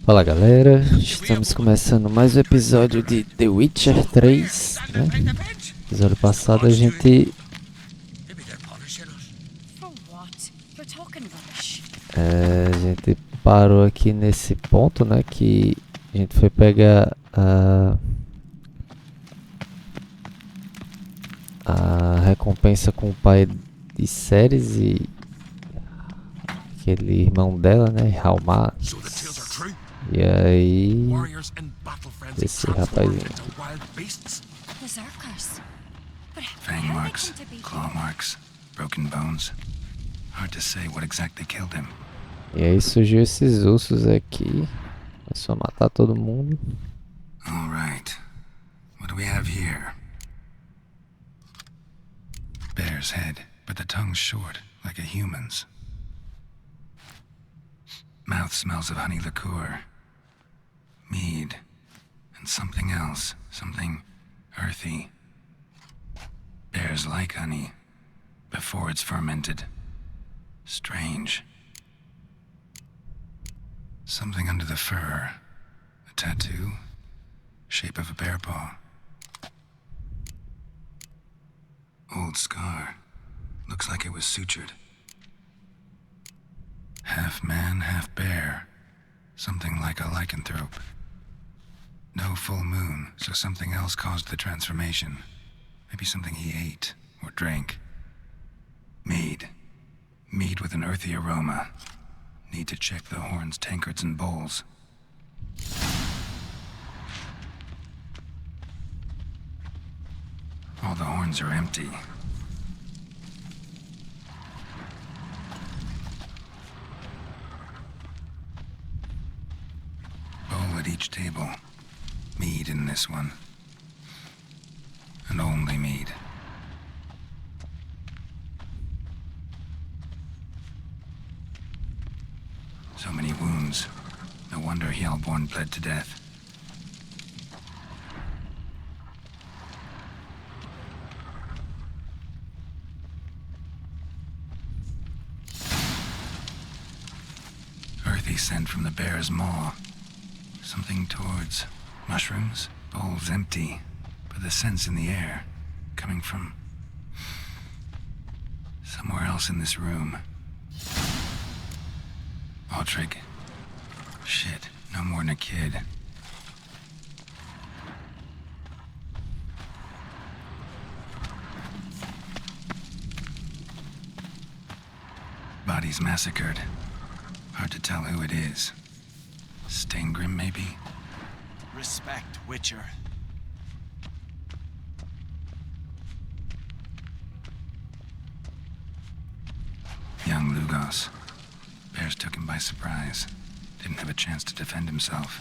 Fala galera, estamos começando mais um episódio de The Witcher 3, né? Episódio passado a gente parou aqui nesse ponto, né? Que a gente foi pegar a recompensa com o pai de Ceres e aquele irmão dela, né? Halmar. E aí, esse rapazinho. Fang marks, claw marks, broken bones. Hard to say what exactly killed him. E aí surgiu esses ursos aqui. Começou a matar todo mundo. All right. What do we have here? Bear's head, but the tongue's short, like a human's. Mouth smells of honey liqueur. Mead. And something else. Something earthy. Bears like honey. Before it's fermented. Strange. Something under the fur. A tattoo. Shape of a bear paw. Old scar. Looks like it was sutured. Half man, half bear. Something like a lycanthrope. No full moon, so something else caused the transformation. Maybe something he ate or drank. Mead. Mead with an earthy aroma. Need to check the horns, tankards, and bowls. All the horns are empty. Bowl at each table. Mead in this one. And only mead. So many wounds. No wonder Hellborn bled to death. Earthy scent from the bear's maw. Something towards mushrooms. Bowls empty, but the scent's in the air. Coming from somewhere else in this room. Altrig. Shit, no more than a kid. Bodies massacred. Hard to tell who it is. Stangrim, maybe? Respect, Witcher. Young Lugos. Bears took him by surprise. Didn't have a chance to defend himself.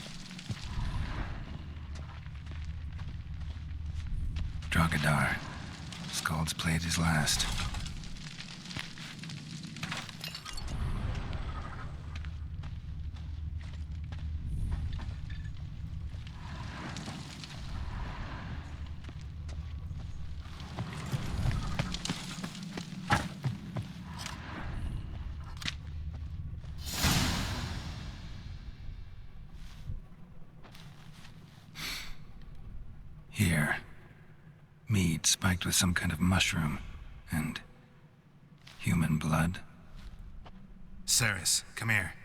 Drogadar. Skald's played his last. Here. Mead spiked with some kind of mushroom. And human blood. Ceres, come here.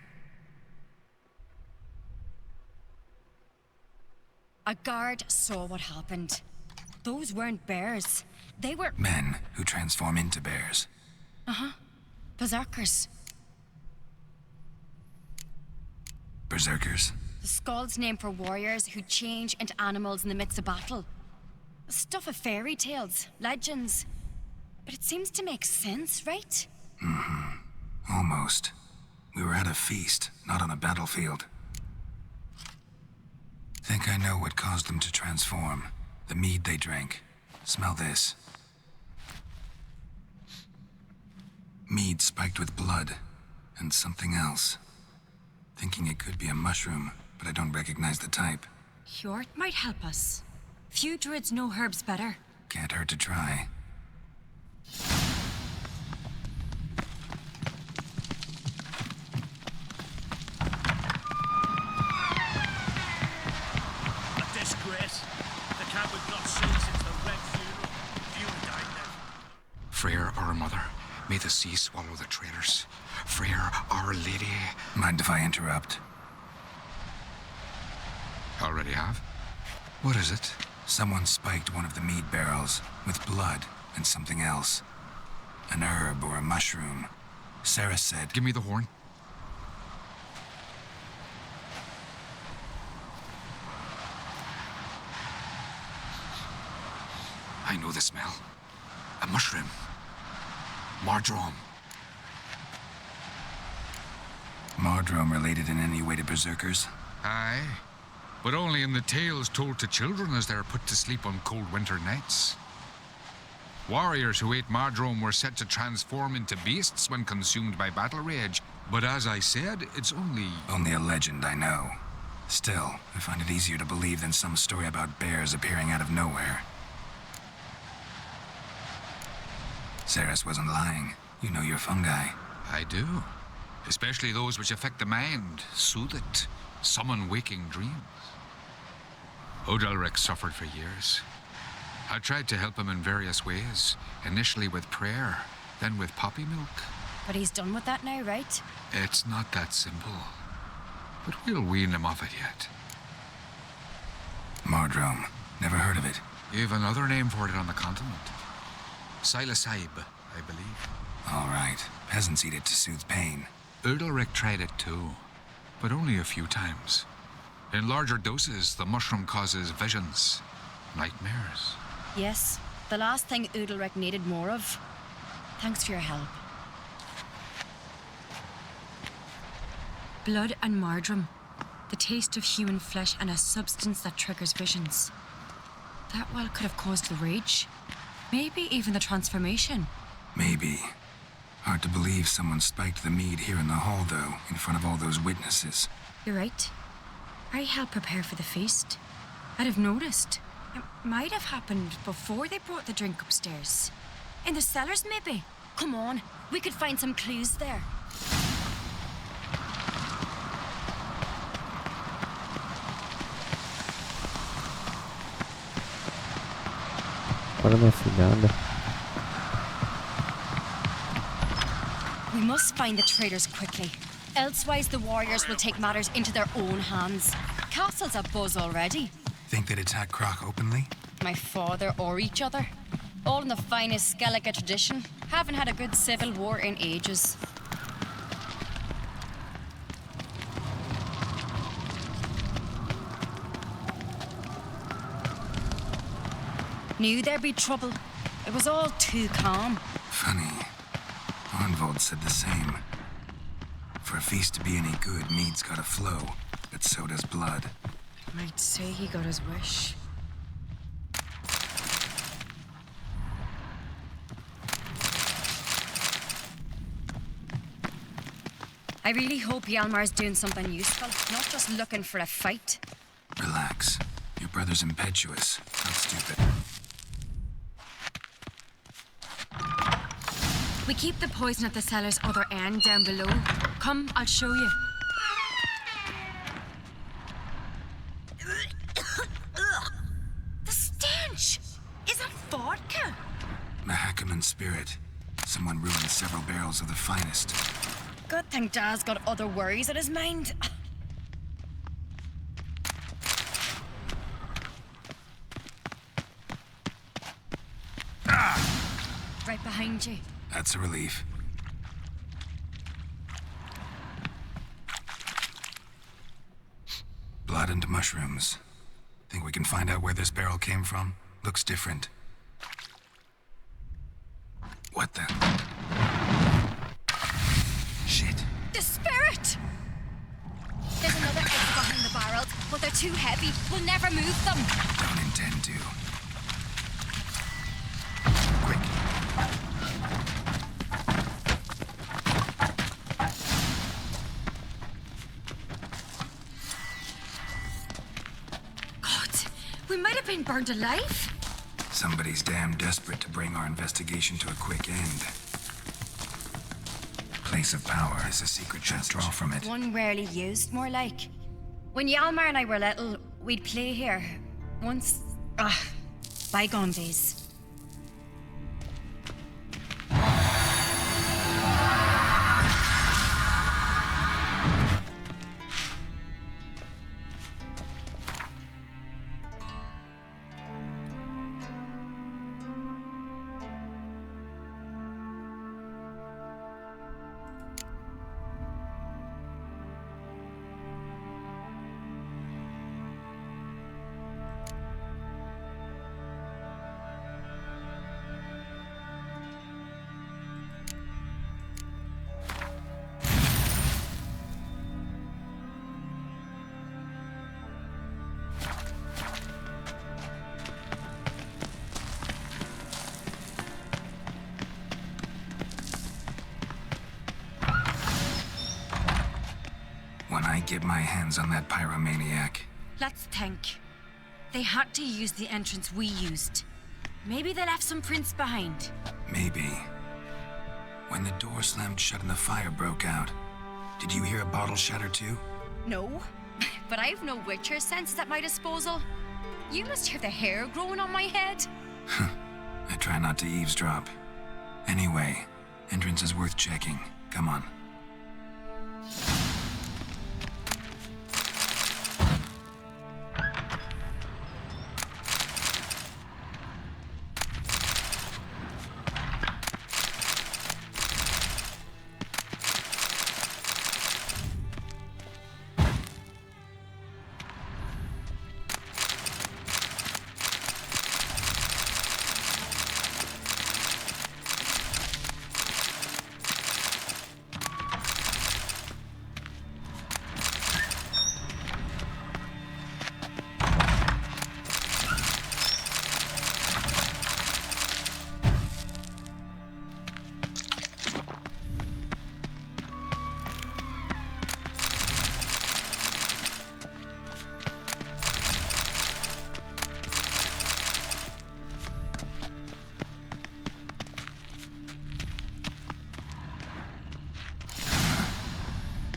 A guard saw what happened. Those weren't bears. They were... Men who transform into bears. berserkers. Berserkers? The Skald's name for warriors who change into animals in the midst of battle. Stuff of fairy tales, legends. But it seems to make sense, right? Almost. We were at a feast, not on a battlefield. Think I know what caused them to transform. The mead they drank. Smell this. Mead spiked with blood. And something else. Thinking it could be a mushroom, but I don't recognize the type. Hjort might help us. Few druids know herbs better. Can't hurt to try. sea swallow the traitors. Frere, Our Lady. Mind if I interrupt? Already have? What is it? Someone spiked one of the mead barrels with blood and something else. An herb or a mushroom. Sarah said... Give me the horn. I know the smell. A mushroom. Mardrome. Mardrome related in any way to berserkers? Aye, but only in the tales told to children as they're put to sleep on cold winter nights. Warriors who ate Mardrome were said to transform into beasts when consumed by battle rage, but as I said, it's only... Only a legend, I know. Still, I find it easier to believe than some story about bears appearing out of nowhere. Ceres wasn't lying. You know your fungi. I do. Especially those which affect the mind, soothe it, summon waking dreams. Odalric suffered for years. I tried to help him in various ways, initially with prayer, then with poppy milk. But he's done with that now, right? It's not that simple. But we'll wean him off it yet. Mardrome. Never heard of it. You've another name for it on the continent. Silasaib, I believe. All right. Peasants eat it to soothe pain. Udalric tried it too, but only a few times. In larger doses, the mushroom causes visions, nightmares. Yes, the last thing Udalric needed more of. Thanks for your help. Blood and Mardrome. The taste of human flesh and a substance that triggers visions. That well could have caused the rage. Maybe even the transformation. Maybe. Hard to believe someone spiked the mead here in the hall, though, in front of all those witnesses. You're right. I helped prepare for the feast. I'd have noticed. It might have happened before they brought the drink upstairs. In the cellars, maybe. Come on, we could find some clues there. Bora, minha filha, anda. We must find the traitors quickly. Elsewise, the warriors will take matters into their own hands. Castle's abuzz already. Think they'd attack Croc openly? My father or each other. All in the finest Skellige tradition. Haven't had a good civil war in ages. Knew there'd be trouble. It was all too calm. Funny. Arnvold said the same. For a feast to be any good, mead's gotta flow, but so does blood. I'd say he got his wish. I really hope Hjalmar's doing something useful, not just looking for a fight. Relax. Your brother's impetuous, not stupid. We keep the poison at the cellar's other end down below. Come, I'll show you. The stench! Is that vodka? Mahakaman spirit. Someone ruined several barrels of the finest. Good thing Dad's got other worries in his mind. Right behind you. That's a relief. Blood and mushrooms. Think we can find out where this barrel came from? Looks different. What the? Shit. The spirit! There's another exit behind the barrels, but they're too heavy. We'll never move them. Don't intend to. Quick. We might have been burned alive. Somebody's damn desperate to bring our investigation to a quick end. Place of power is a secret chest. Draw from it. One rarely used, more like. When Hjalmar and I were little, we'd play here. Once... bygone days. When I get my hands on that pyromaniac. Let's think. They had to use the entrance we used. Maybe they left some prints behind. Maybe. When the door slammed shut and the fire broke out, did you hear a bottle shatter too? No, but I've no Witcher senses at my disposal. You must hear the hair growing on my head. I try not to eavesdrop. Anyway, entrance is worth checking. Come on.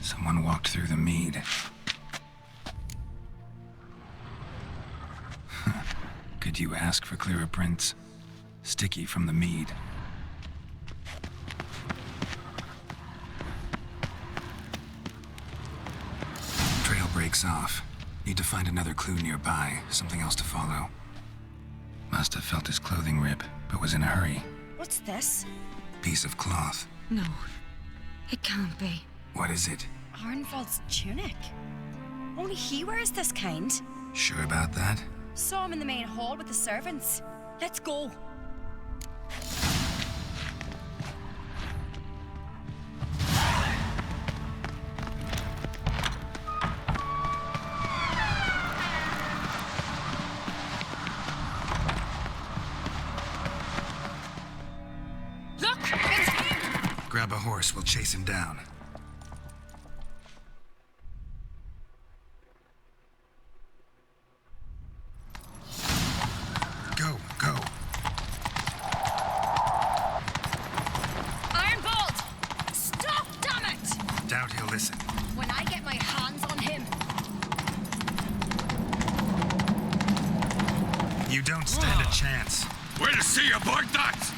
Someone walked through the mead. Could you ask for clearer prints? Sticky from the mead. Trail breaks off. Need to find another clue nearby, something else to follow. Must have felt his clothing rip, but was in a hurry. What's this? Piece of cloth. No, it can't be. What is it? Arnvald's tunic. Only he wears this kind. Sure about that? Saw him in the main hall with the servants. Let's go. Look! It's him! Grab a horse, we'll chase him down. Go, go. Ironbolt! Stop, damn it! Doubt he'll listen. When I get my hands on him. You don't stand a chance. We'll see about that!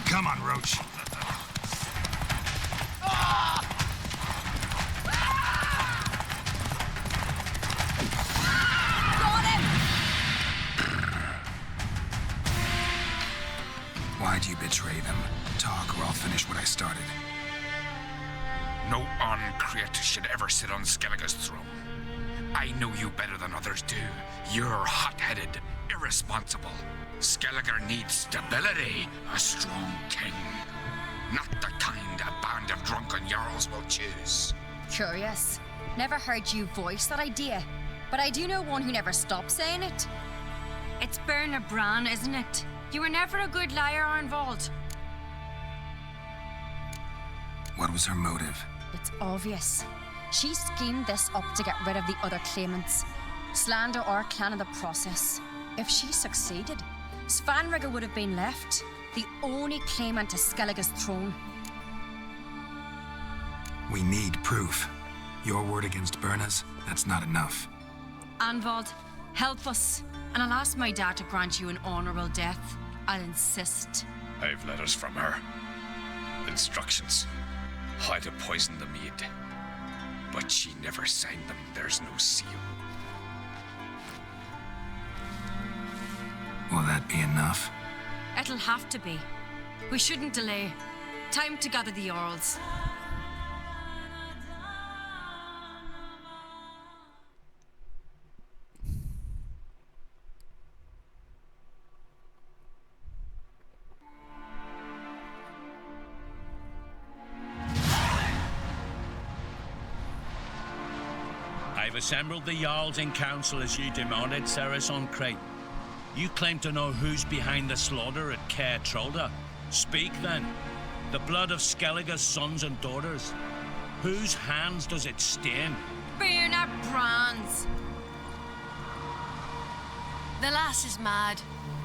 Come on, Roach. Got him! Why'd you betray them? Talk or I'll finish what I started. No uncreate should ever sit on Skellige's throne. I know you better than others do. You're hot-headed, irresponsible. Skellige needs stability, a strong king. Not the kind a band of drunken jarls will choose. Curious. Never heard you voice that idea, but I do know one who never stops saying it. It's Berna Bran, isn't it? You were never a good liar, Arnvald. What was her motive? It's obvious. She schemed this up to get rid of the other claimants. Slander our clan in the process. If she succeeded, Svanrigger would have been left, the only claimant to Skellige's throne. We need proof. Your word against Berna's, that's not enough. Anvald, help us, and I'll ask my dad to grant you an honourable death. I'll insist. I've letters from her. Instructions. How to poison the mead. But she never signed them. There's no seal. Will that be enough? It'll have to be. We shouldn't delay. Time to gather the Jarls. I've assembled the Jarls in council as you demanded, Ceres on Crate. You claim to know who's behind the slaughter at Caer Trolda. Speak then. The blood of Skellige's sons and daughters. Whose hands does it stain? Bernard Brand's. The lass is mad.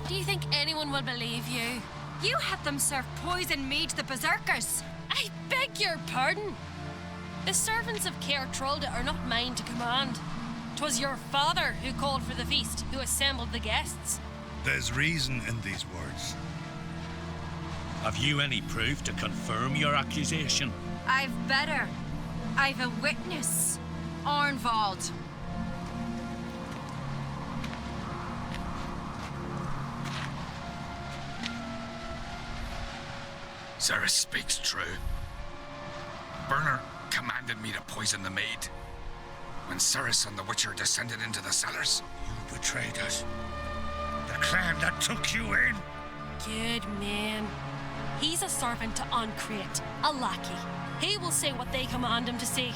Do you think anyone will believe you? You had them serve poison mead to the berserkers. I beg your pardon. The servants of Caer Trolda are not mine to command. 'Twas your father who called for the feast, who assembled the guests. There's reason in these words. Have you any proof to confirm your accusation? I've better. I've a witness. Arnvald. Ceres speaks true. Bernard commanded me to poison the maid. When Ceres and the Witcher descended into the cellars. You betrayed us. The clan that took you in. Good man. He's a servant to Ancrate, a lackey. He will say what they command him to say.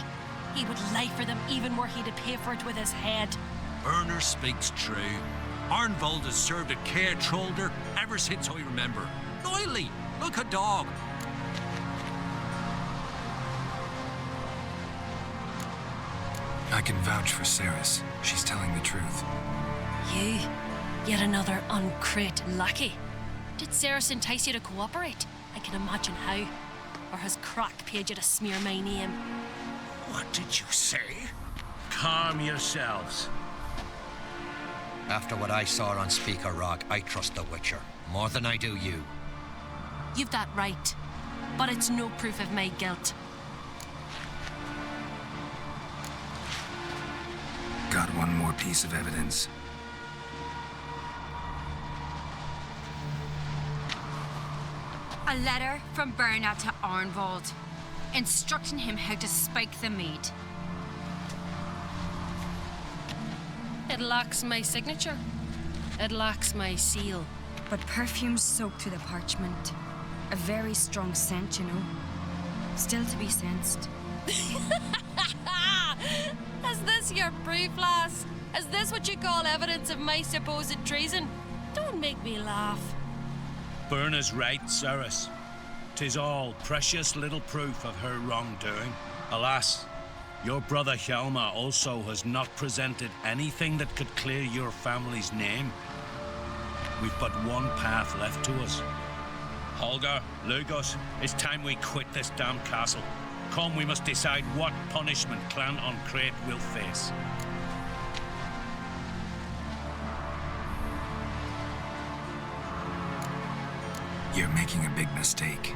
He would lie for them even were he to pay for it with his head. Bernard speaks true. Arnvald has served at Caer Trolder ever since I remember. Loyally, like a dog. I can vouch for Ceres. She's telling the truth. You? Yet another Ancrate lackey? Did Ceres entice you to cooperate? I can imagine how. Or has Crack paid you to smear my name? What did you say? Calm yourselves. After what I saw on Speaker Rock, I trust the Witcher more than I do you. You've that right. But it's no proof of my guilt. Got one more piece of evidence. A letter from Bernard to Arnvald, instructing him how to spike the mead. It lacks my signature. It lacks my seal. But perfume soaked through the parchment. A very strong scent, you know. Still to be sensed. Is this your proof, lass? Is this what you call evidence of my supposed treason? Don't make me laugh. Berna's right, Ceres. 'Tis all precious little proof of her wrongdoing. Alas, your brother Hjalmar also has not presented anything that could clear your family's name. We've but one path left to us. Holger, Lugos, it's time we quit this damn castle. Come, we must decide what punishment Clan Ancrate will face. You're making a big mistake.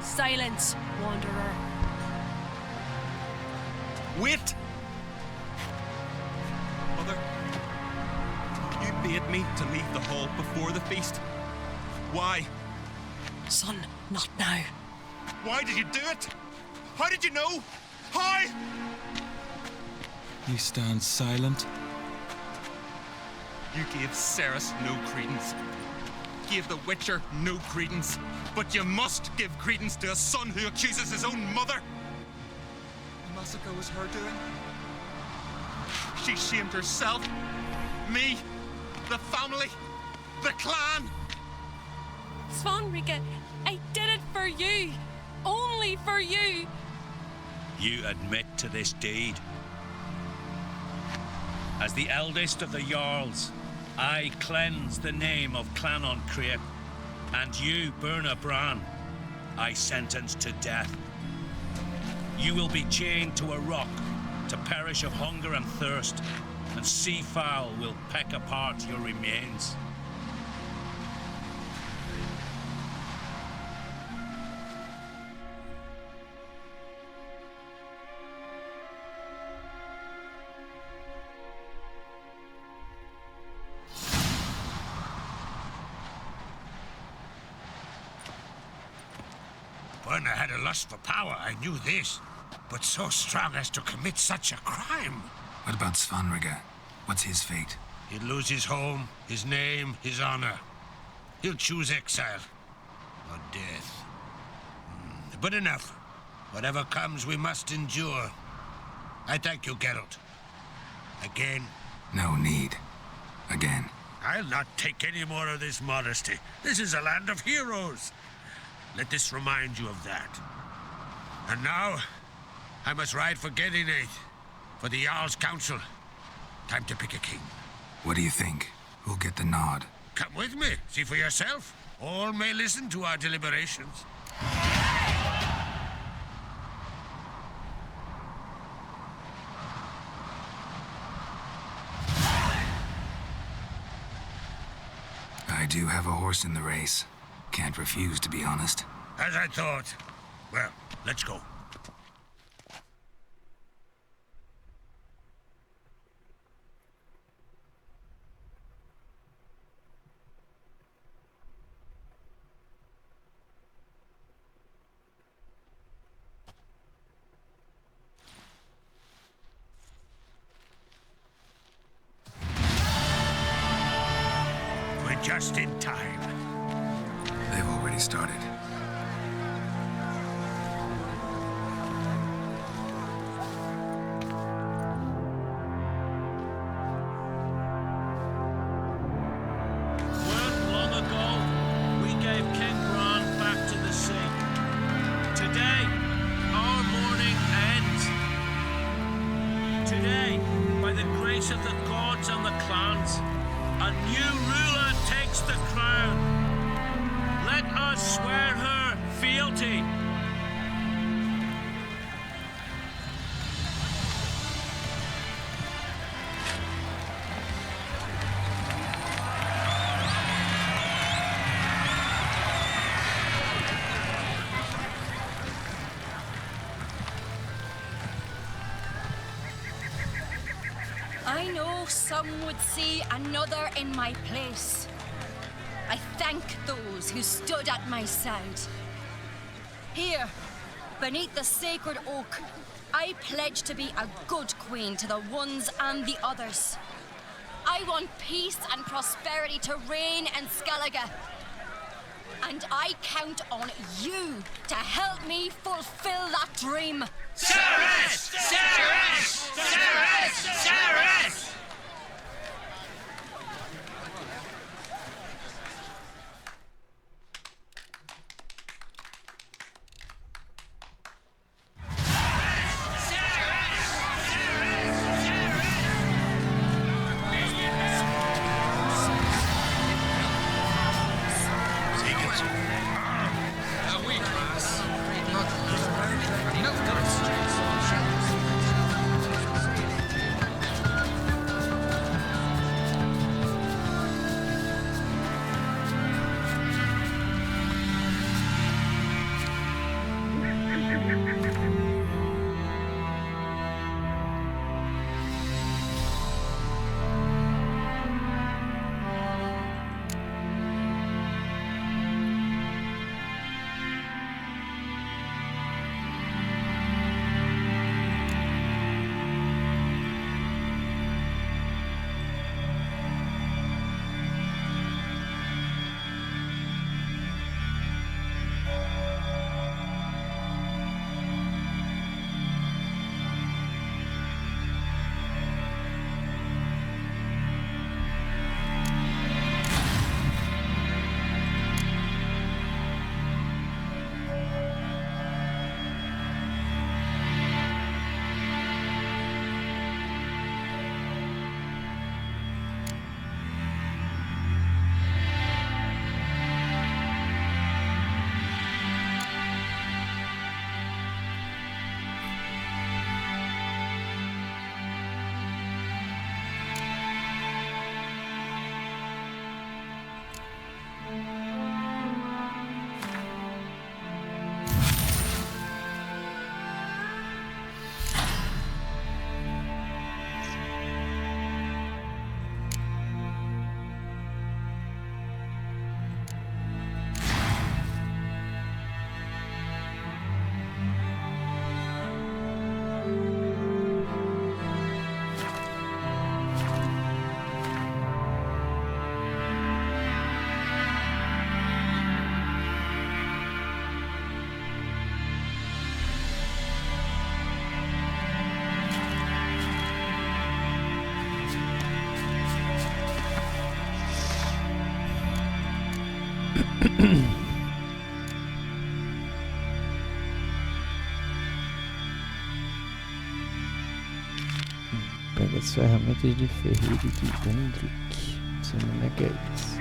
Silence, wanderer. Wait! Mother, you bade me to leave the hall before the feast. Why? Son, not now. Why did you do it? How did you know? How? You stand silent. You gave Ceres no credence. Gave the Witcher no credence. But you must give credence to a son who accuses his own mother. The massacre was her doing. She shamed herself, me, the family, the clan. Svanrika, I did it for you. Only for you. You admit to this deed. As the eldest of the Jarls, I cleanse the name of Clan Ancrate, and you, Berna Bran, I sentence to death. You will be chained to a rock to perish of hunger and thirst, and sea fowl will peck apart your remains. Berna had a lust for power, I knew this. But so strong as to commit such a crime. What about Svanrika? What's his fate? He'll lose his home, his name, his honor. He'll choose exile. Or death. But enough. Whatever comes, we must endure. I thank you, Geralt. Again. No need. Again. I'll not take any more of this modesty. This is a land of heroes. Let this remind you of that. And now, I must ride for 28, for the Jarl's Council. Time to pick a king. What do you think? Who'll get the nod? Come with me, see for yourself. All may listen to our deliberations. I do have a horse in the race. Can't refuse, to be honest. As I thought. Well, let's go. We're just in time. They've already started. Weren't long ago, we gave King Bran back to the sea. Today, our mourning ends. Today, by the grace of the gods and the clans, a new ruler takes the crown. Let us swear her fealty. I know some would see another in my place. I thank those who stood at my side. Here, beneath the sacred oak, I pledge to be a good queen to the ones and the others. I want peace and prosperity to reign in Skellige. And I count on you to help me fulfill that dream. Ceres! Ceres! Ceres! Ceres! Pega as ferramentas de ferreiro de Undrick. Não sei como é que é isso.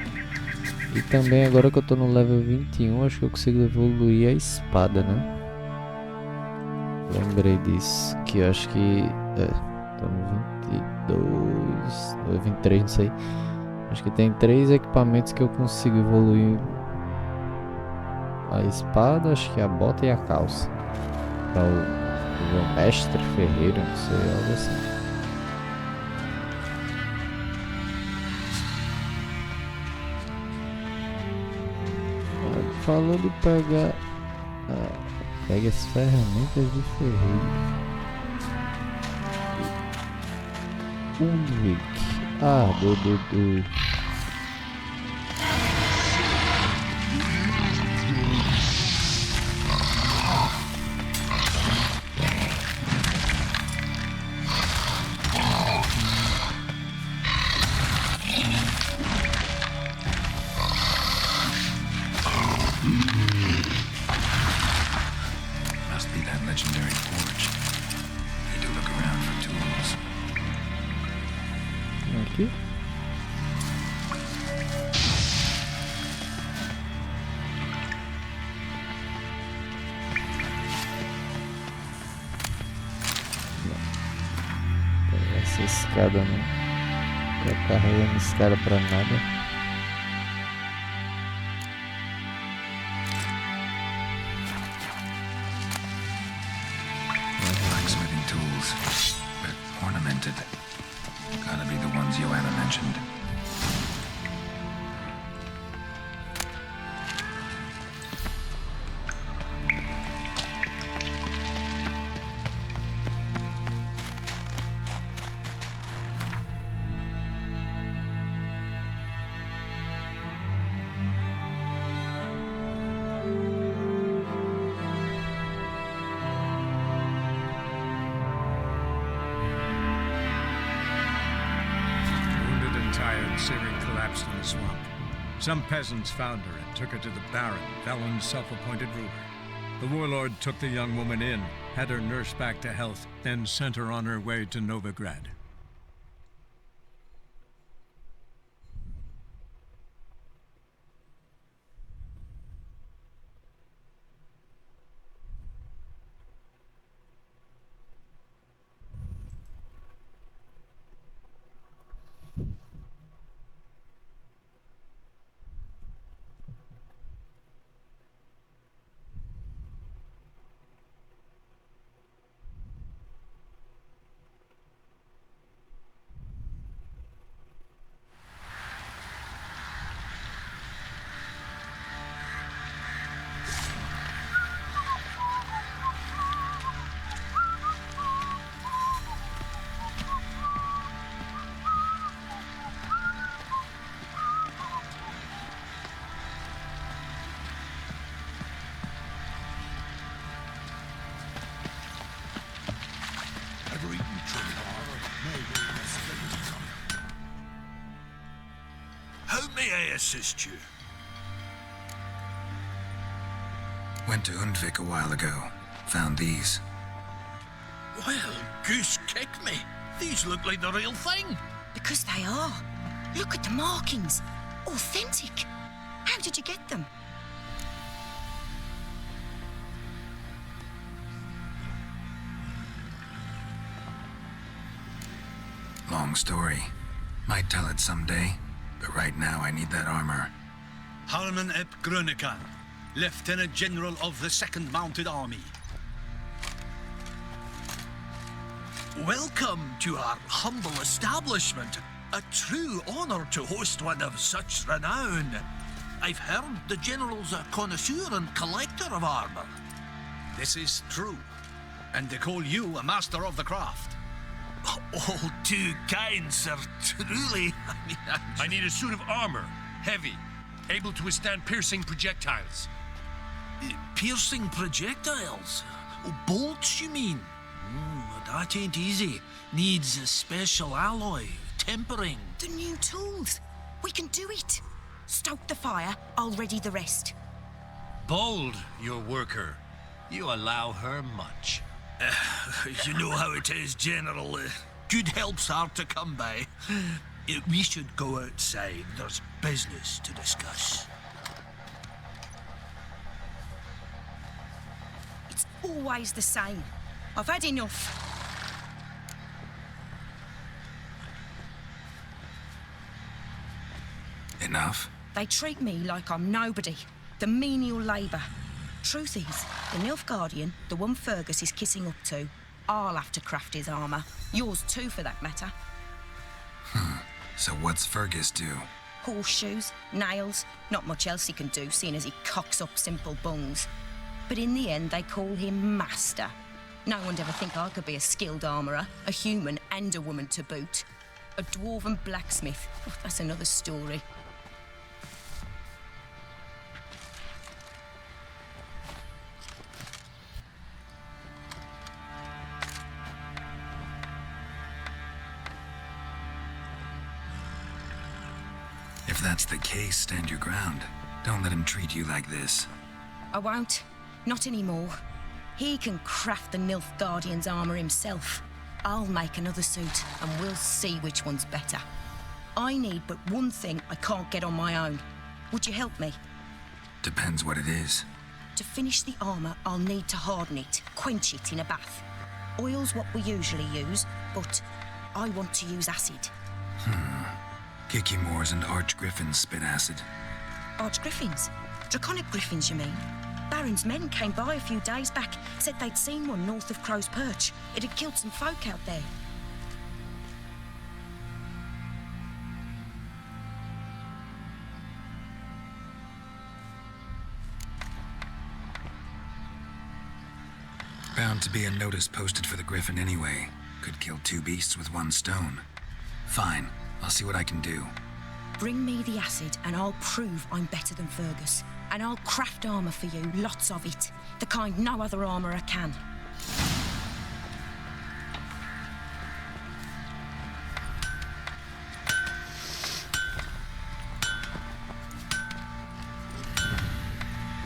E também agora que eu tô no level 21, acho que eu consigo evoluir a espada, né? Lembrei disso, que eu acho que... tô no 22... ou 23, não sei. Acho que tem 3 equipamentos que eu consigo evoluir. A espada, acho que a bota e a calça. Pra o meu mestre ferreiro, não sei, algo assim. Falou de pegar... pega as ferramentas de ferreiro. Ulrich. Do... Must be that legendary forge. Need to look around for tools. Aqui. Pegar essa escada não. Tô carregando escada pra nada. Blacksmithing tools, but ornamented. Gotta be the ones Joanna mentioned. Ciri collapsed in the swamp. Some peasants found her and took her to the Baron, Velen's self-appointed ruler. The warlord took the young woman in, had her nursed back to health, then sent her on her way to Novigrad. How may I assist you? Went to Undvik a while ago. Found these. Well, goose kick me. These look like the real thing. Because they are. Look at the markings. Authentic. How did you get them? Long story. Might tell it someday, but right now I need that armor. Harman Ep Grönekan, Lieutenant General of the 2nd Mounted Army. Welcome to our humble establishment. A true honor to host one of such renown. I've heard the General's a connoisseur and collector of armor. This is true, and they call you a master of the craft. All too kind, sir. Truly. I need a suit of armor, heavy, able to withstand piercing projectiles. Piercing projectiles? Oh, bolts, you mean? That ain't easy. Needs a special alloy, tempering. The new tools. We can do it. Stoke the fire, I'll ready the rest. Bold, your worker. You allow her much. You know how it is, General. Good help's hard to come by. We should go outside. There's business to discuss. It's always the same. I've had enough. Enough? They treat me like I'm nobody. The menial labour. Truth is, the Nilfgaardian, the one Fergus is kissing up to, I'll have to craft his armour. Yours too, for that matter. So what's Fergus do? Horseshoes, nails, not much else he can do, seeing as he cocks up simple bungs. But in the end, they call him Master. No one'd ever think I could be a skilled armourer, a human and a woman to boot. A dwarven blacksmith, that's another story. If that's the case, stand your ground. Don't let him treat you like this. I won't. Not anymore. He can craft the Nilfgaardian's armour himself. I'll make another suit, and we'll see which one's better. I need but one thing I can't get on my own. Would you help me? Depends what it is. To finish the armour, I'll need to harden it, quench it in a bath. Oil's what we usually use, but I want to use acid. Kikimoors and Archgriffins spit acid. Archgriffins? Draconic griffins, you mean? Baron's men came by a few days back, said they'd seen one north of Crow's Perch. It had killed some folk out there. Bound to be a notice posted for the Griffin anyway. Could kill two beasts with one stone. Fine, I'll see what I can do. Bring me the acid and I'll prove I'm better than Fergus. And I'll craft armour for you, lots of it. The kind no other armourer can.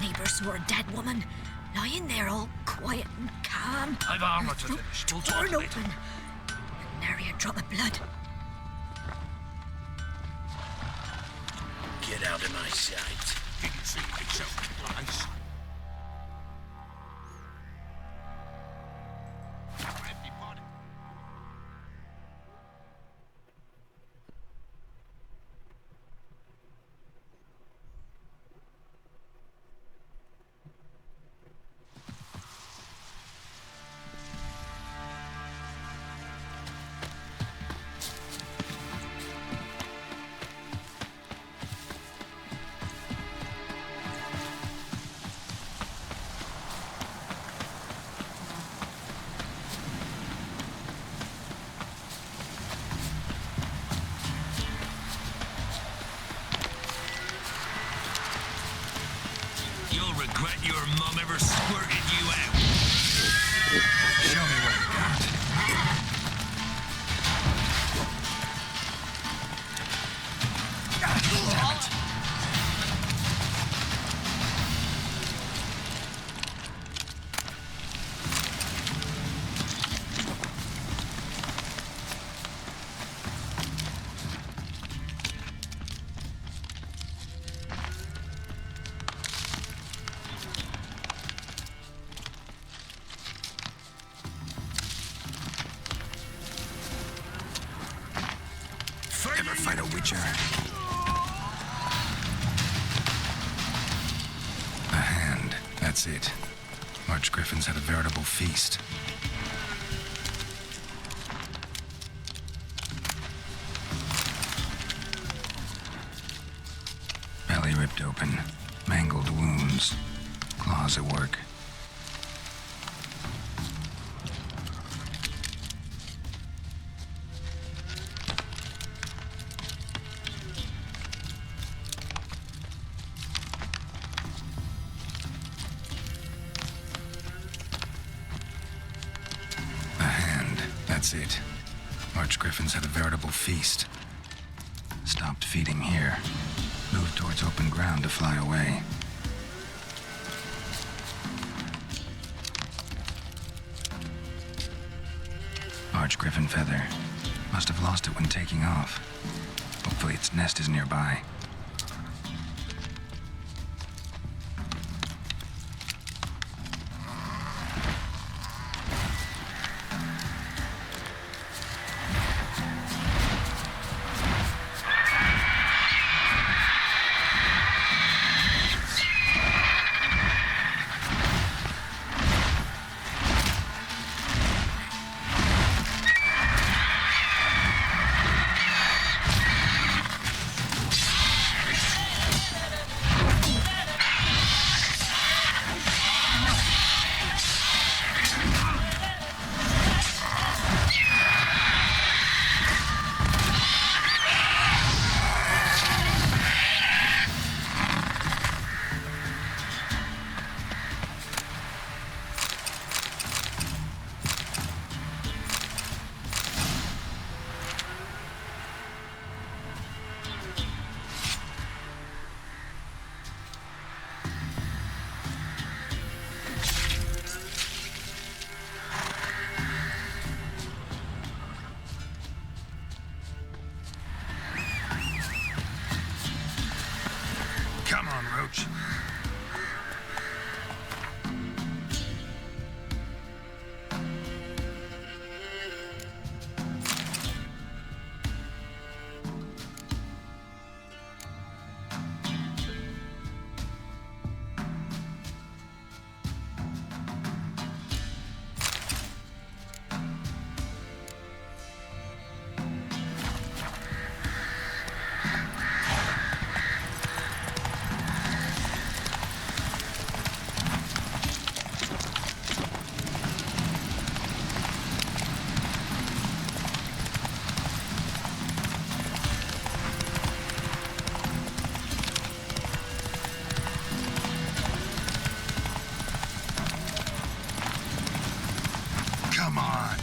Neighbours who are a dead woman, lying there all quiet and calm. I've armour to finish. We'll talk Torn later. open. Nary a drop of blood. Get out of my sight. Did you see yourself twice? Empty body. You'll regret your mum ever squirted you out. Show me what you got. Ever fight a witcher? A hand, that's it. Archgriffins had a veritable feast. Belly ripped open, mangled wounds, claws at work. That's it. Archgriffins had a veritable feast. Stopped feeding here. Move towards open ground to fly away. Large griffin feather. Must have lost it when taking off. Hopefully its nest is nearby. Come on, Roach. Come on.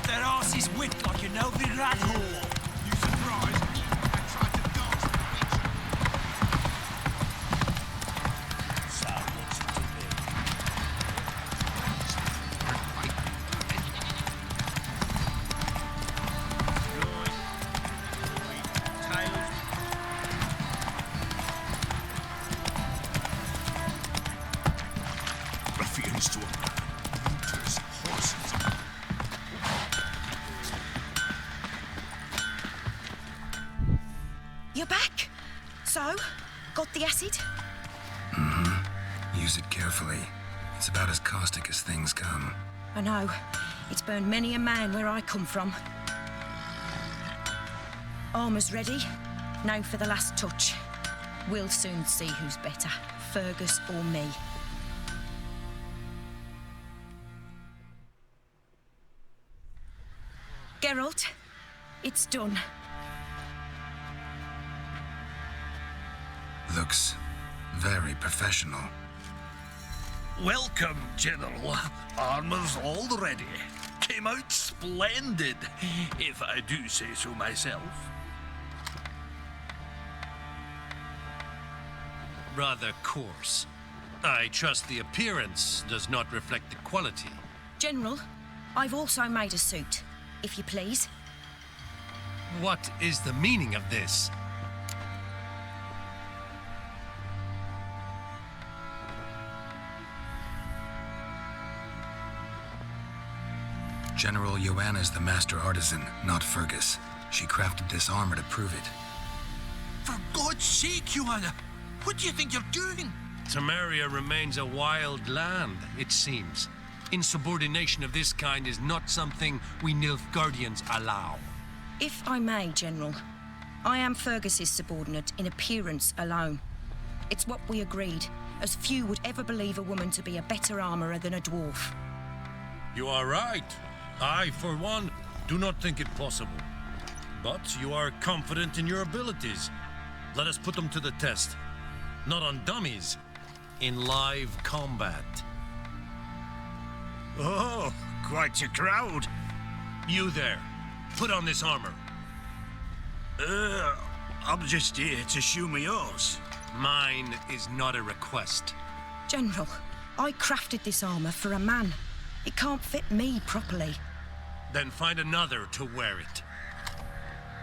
Their asses whipped like an elfin rat hole. You surprised? I tried to dodge the bitch. So what's it to be? Ruffians to a looters, horses. You're back? So, got the acid? Use it carefully. It's about as caustic as things come. I know. It's burned many a man where I come from. Armour's ready. Now for the last touch. We'll soon see who's better, Fergus or me. Geralt, it's done. Looks very professional. Welcome, General. Armor's all ready. Came out splendid, if I do say so myself. Rather coarse. I trust the appearance does not reflect the quality. General, I've also made a suit, if you please. What is the meaning of this? General Joanna's the master artisan, not Fergus. She crafted this armor to prove it. For God's sake, Joanna, what do you think you're doing? Temeria remains a wild land, it seems. Insubordination of this kind is not something we Nilfgaardians allow. If I may, General, I am Fergus's subordinate in appearance alone. It's what we agreed, as few would ever believe a woman to be a better armourer than a dwarf. You are right. I, for one, do not think it possible. But you are confident in your abilities. Let us put them to the test. Not on dummies, in live combat. Oh, quite a crowd. You there, put on this armor. I'm just here to show me yours. Mine is not a request. General, I crafted this armour for a man. It can't fit me properly. Then find another to wear it.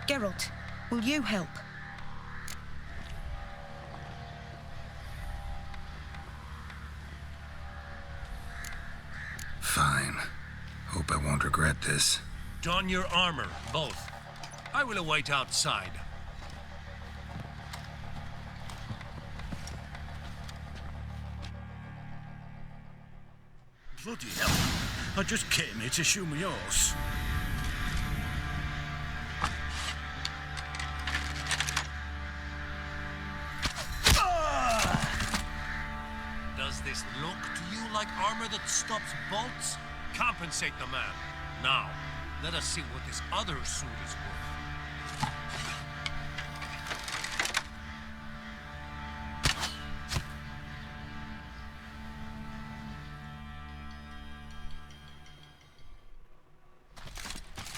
Geralt, will you help? Fine. Hope I won't regret this. Don your armor, both. I will await outside. Bloody hell. I just came here to show me yours. Does this look to you like armor that stops bolts? Compensate the man. Now, let us see what this other suit is worth.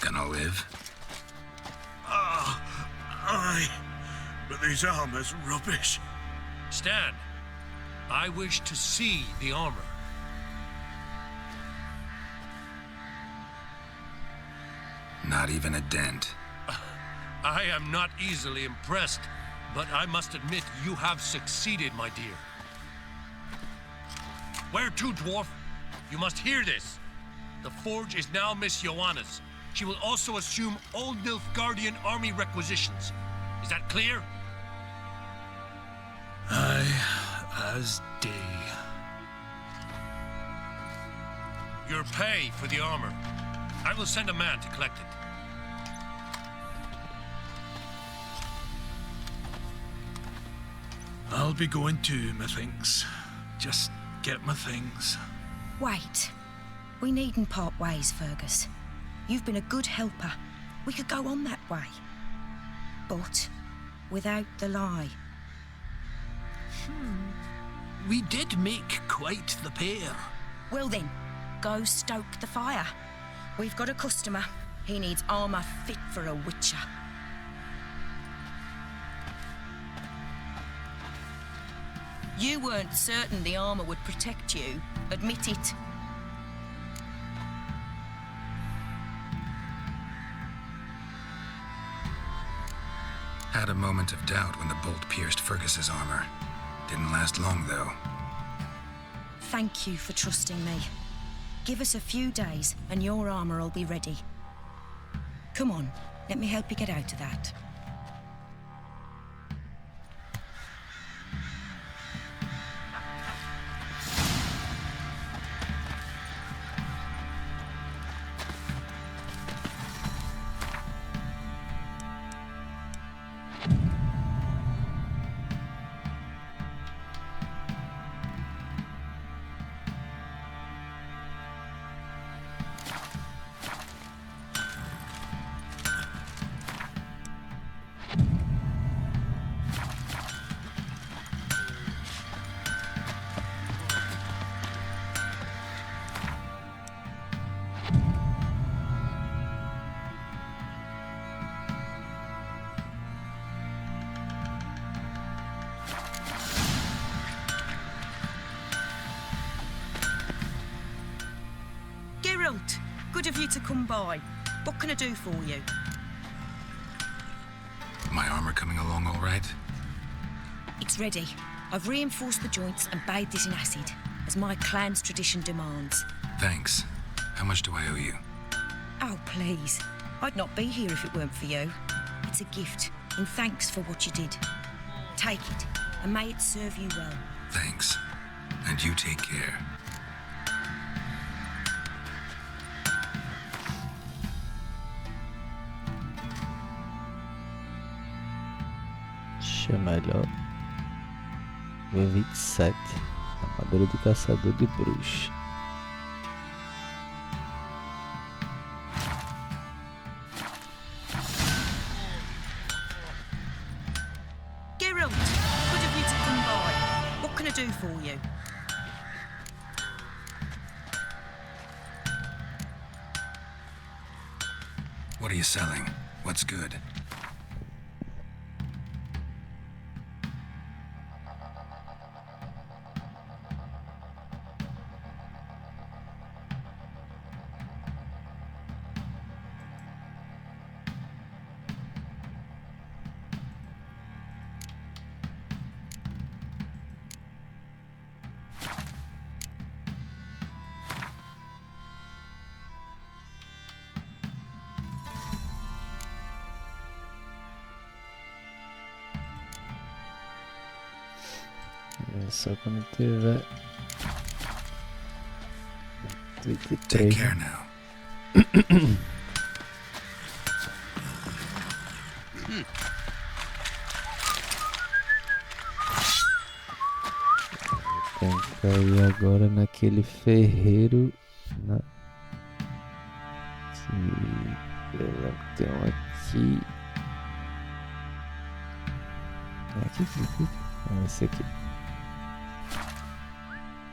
Gonna live? Aye. But this armor's rubbish. Stand. I wish to see the armor. Not even a dent. I am not easily impressed, but I must admit you have succeeded, my dear. Where to, dwarf? You must hear this. The forge is now Miss Joanna's. She will also assume all Nilfgaardian army requisitions. Is that clear? Aye, as day. Your pay for the armor. I will send a man to collect it. I'll be going too, methinks. Just get my things. Wait. We needn't part ways, Fergus. You've been a good helper. We could go on that way. But without the lie. We did make quite the pair. Well then, go stoke the fire. We've got a customer. He needs armour fit for a witcher. You weren't certain the armour would protect you. Admit it. Had a moment of doubt when the bolt pierced Fergus's armor. Didn't last long, though. Thank you for trusting me. Give us a few days and your armour will be ready. Come on, let me help you get out of that. Geralt, good of you to come by. What can I do for you? armor coming along all right? It's ready. I've reinforced the joints and bathed it in acid, as my clan's tradition demands. Thanks. How much do I owe you? Oh, please. I'd not be here if it weren't for you. It's a gift, in thanks for what you did. Take it, and may it serve you well. Thanks. And you take care. Chama melhor. Nível 27. Armadura do caçador de bruxa. Geralt, good of you to come by. What can I do for you? What are you selling? What's good? É só quando tiver Take 33. care now. Tem que ir agora naquele ferreiro. Tem um aqui. Aqui. Esse aqui.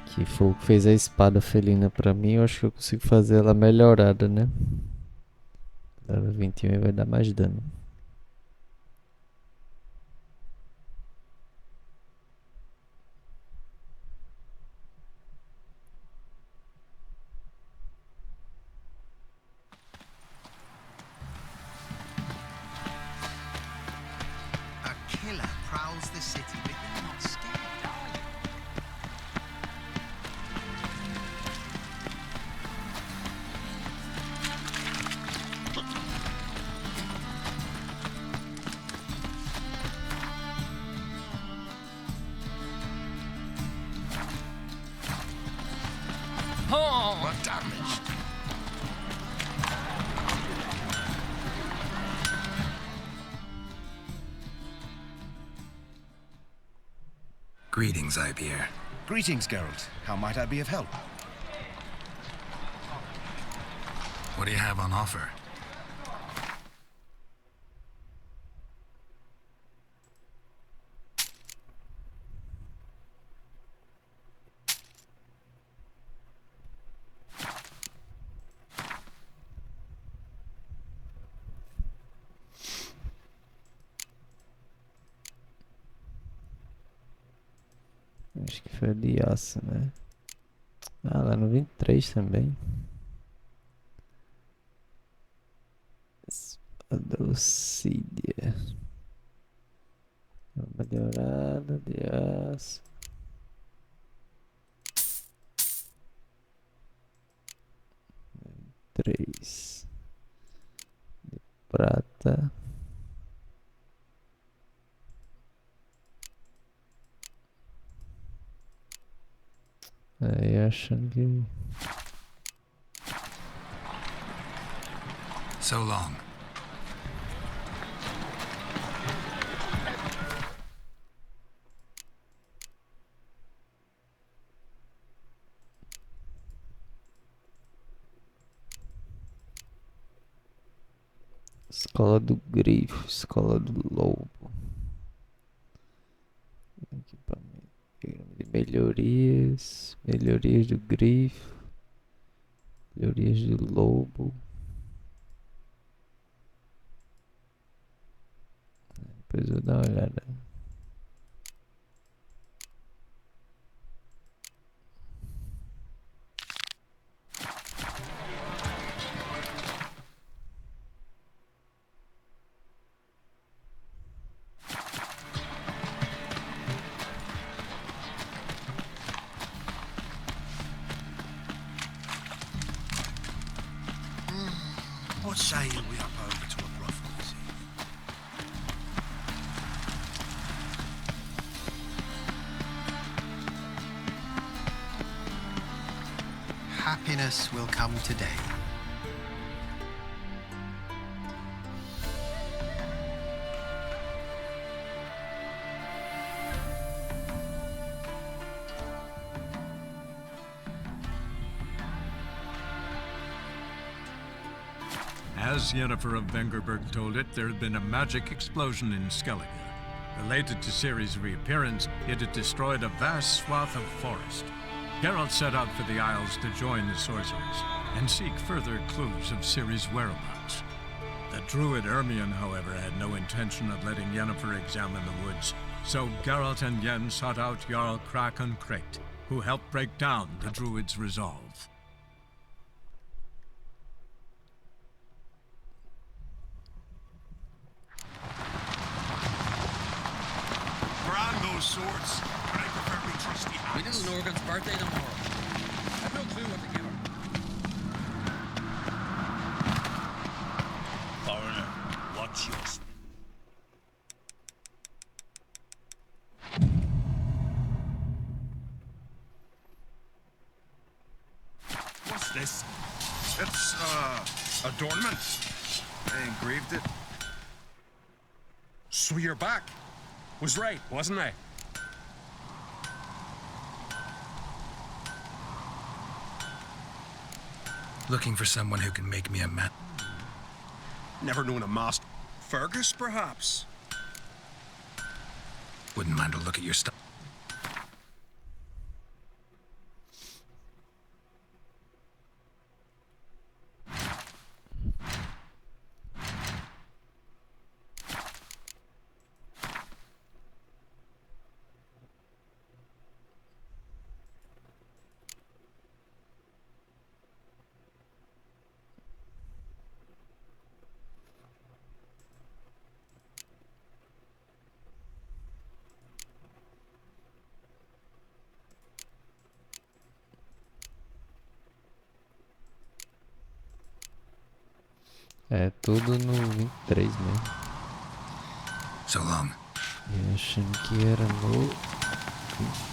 Que foi o que fez a espada felina pra mim. Eu acho que eu consigo fazer ela melhorada, né? Level 21 vai dar mais dano. A killer prowls the city, but you're not scared, are you? We're damaged. Greetings, Ipier. Greetings, Geralt. How might I be of help? What do you have on offer? Acho que foi de aço, né? Ah, lá no 23 também. Espada Ocídia. Uma dourada de aço. Três de prata. Aí achando que... So long. Escola do Grifo, Escola do Lobo. Equipamento. De melhorias. Melhorias do Grifo. Melhorias do Lobo. Depois eu vou dar uma olhada. sail we up over to a brothel this eve. Happiness will come today. As Yennefer of Vengerberg told it, there had been a magic explosion in Skellige. Related to Ciri's reappearance, it had destroyed a vast swath of forest. Geralt set out for the Isles to join the sorcerers and seek further clues of Ciri's whereabouts. The druid Ermion, however, had no intention of letting Yennefer examine the woods, so Geralt and Yen sought out Jarl Krakon Krayt, who helped break down the druid's resolve. Swords, but I prefer me trusty hands. We little Norgan's birthday tomorrow. I've no clue what to give her. Foreigner, watch your What's this? It's, adornment. I engraved it. So you're back. Was right, wasn't I? Looking for someone who can make me a man. Never known a master. Fergus, perhaps? Wouldn't mind a look at your stuff. É tudo no 23 mesmo. So long. E achando que era no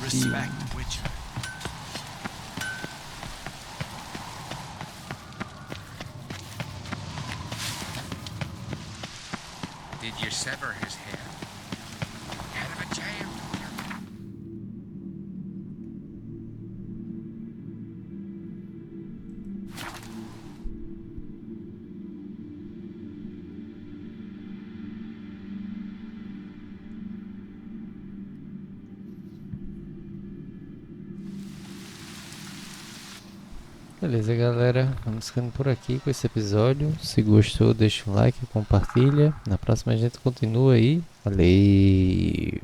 21. Respect, Witcher. Did you sever his hair? Head of a giant. Beleza, galera, vamos ficando por aqui com esse episódio. Se gostou, deixa um like, compartilha. Na próxima a gente continua aí. Valeu!